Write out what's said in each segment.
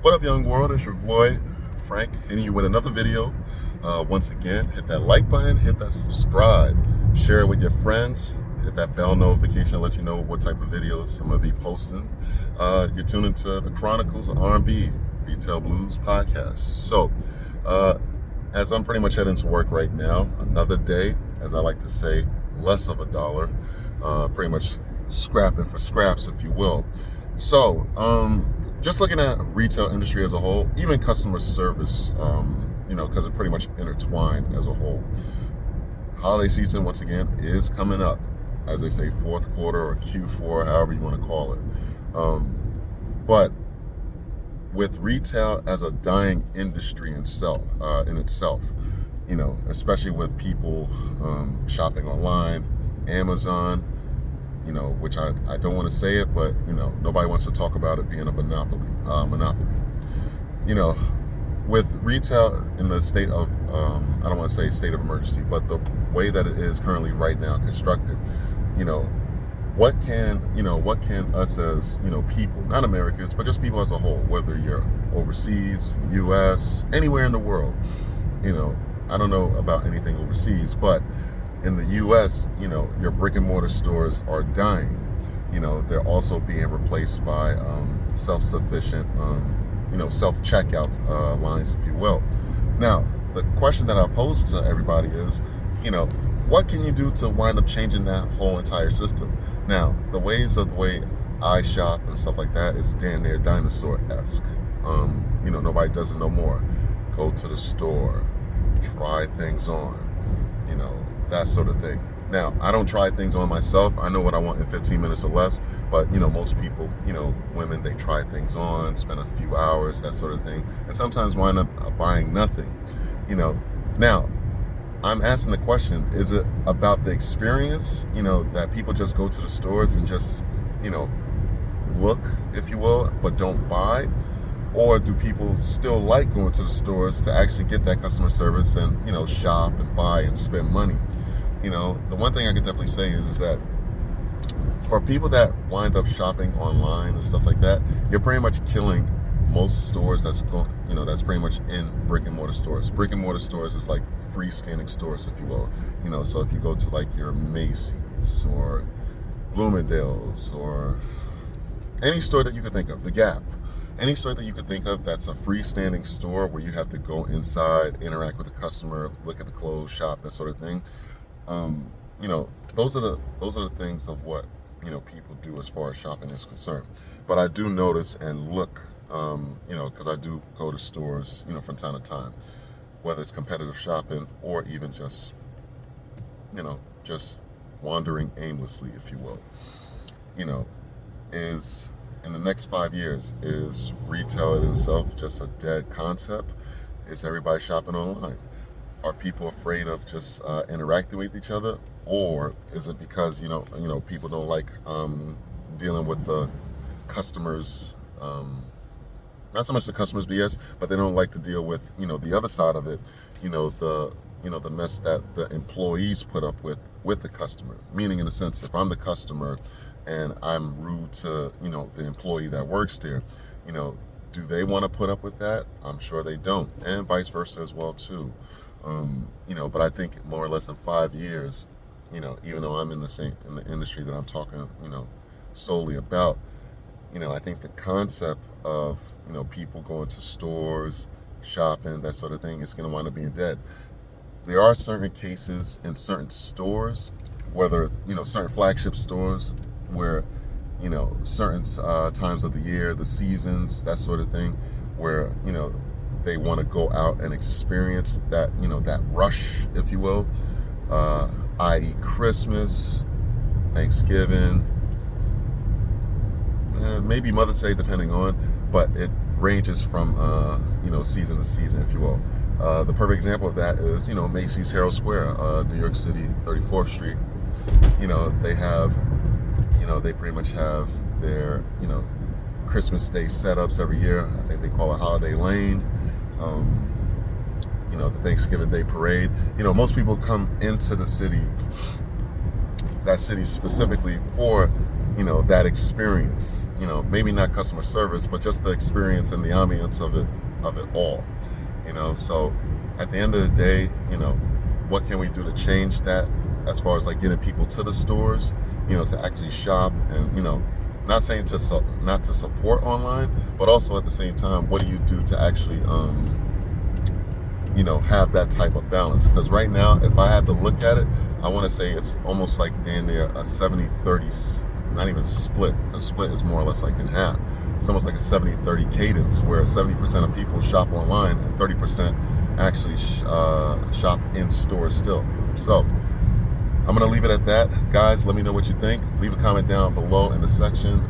What up, young world? It's your boy, Frank, hitting you with another video. Once again, hit that like button, hit that subscribe, share it with your friends, hit that bell notification to let you know what type of videos I'm going to be posting. You're tuning to the Chronicles of R&B Retail Blues Podcast. So, as I'm pretty much heading to work right now, another day, as I like to say, less of a dollar, pretty much scrapping for scraps, if you will. So, just looking at retail industry as a whole, even customer service, because it pretty much intertwined as a whole. Holiday season, once again, is coming up. As they say, fourth quarter or Q4, however you want to call it. But with retail as a dying industry in itself, especially with people shopping online, Amazon, which I don't want to say it, but, nobody wants to talk about it being a monopoly. With retail in the state of, I don't want to say state of emergency, but the way that it is currently right now constructed, what can us as, people, not Americans, but just people as a whole, whether you're overseas, U.S., anywhere in the world, I don't know about anything overseas, but in the U.S., your brick and mortar stores are dying. They're also being replaced by self-sufficient, self-checkout lines, if you will. Now, the question that I pose to everybody is, what can you do to wind up changing that whole entire system? Now, the way I shop and stuff like that is damn near dinosaur-esque. Nobody does it no more. Go to the store, try things on, that sort of thing. Now, I don't try things on myself. I know what I want in 15 minutes or less, but, most people, women, they try things on, spend a few hours, that sort of thing, and sometimes wind up buying nothing, Now, I'm asking the question, is it about the experience, that people just go to the stores and just, look, if you will, but don't buy? Or do people still like going to the stores to actually get that customer service and, shop and buy and spend money? The one thing I could definitely say is that for people that wind up shopping online and stuff like that, you're pretty much killing most stores that's pretty much in brick and mortar stores. Brick and mortar stores is like freestanding stores, if you will. So if you go to like your Macy's or Bloomingdale's or any store that you could think of, the Gap, any store that you could think of that's a freestanding store where you have to go inside, interact with the customer, look at the clothes, shop, that sort of thing. Those are the things of what people do as far as shopping is concerned. But I do notice and look, because I do go to stores, from time to time, whether it's competitive shopping or even just wandering aimlessly, if you will. Is in the next 5 years, is retail in itself just a dead concept? Is everybody shopping online? Are people afraid of just interacting with each other, or is it because people don't like dealing with the customers? Not so much the customers BS, but they don't like to deal with the other side of it. The mess that the employees put up with the customer. Meaning, in a sense, if I'm the customer and I'm rude to the employee that works there, do they want to put up with that? I'm sure they don't, and vice versa as well too. But I think more or less in 5 years, even though I'm in the industry that I'm talking, solely about, I think the concept of, people going to stores, shopping, that sort of thing is going to wind up being dead. There are certain cases in certain stores, whether it's, certain flagship stores where, certain times of the year, the seasons, that sort of thing, where, they want to go out and experience that, that rush, if you will, i.e. Christmas, Thanksgiving, maybe Mother's Day, depending on, but it ranges from, season to season, if you will. The perfect example of that is, Macy's Herald Square, New York City, 34th Street. They have, they pretty much have their, Christmas Day setups every year. I think they call it Holiday Lane. The Thanksgiving Day parade. Most people come into the city, that city specifically for that experience, maybe not customer service, but just the experience and the ambience of it all, so at the end of the day, what can we do to change that as far as like getting people to the stores, to actually shop and, not saying not to support online, but also at the same time, what do you do to actually, have that type of balance? Because right now, if I had to look at it, I want to say it's almost like damn near a 70-30, not even split, because split is more or less like in half. It's almost like a 70-30 cadence where 70% of people shop online and 30% actually shop in stores still. So I'm going to leave it at that. Guys, let me know what you think. Leave a comment down below in the section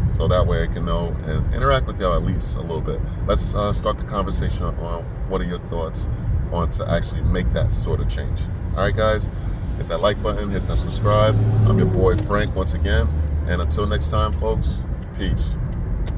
so that way I can know and interact with y'all at least a little bit. Let's start the conversation on what are your thoughts on to actually make that sort of change. All right, guys, hit that like button, hit that subscribe. I'm your boy Frank once again. And until next time, folks, peace.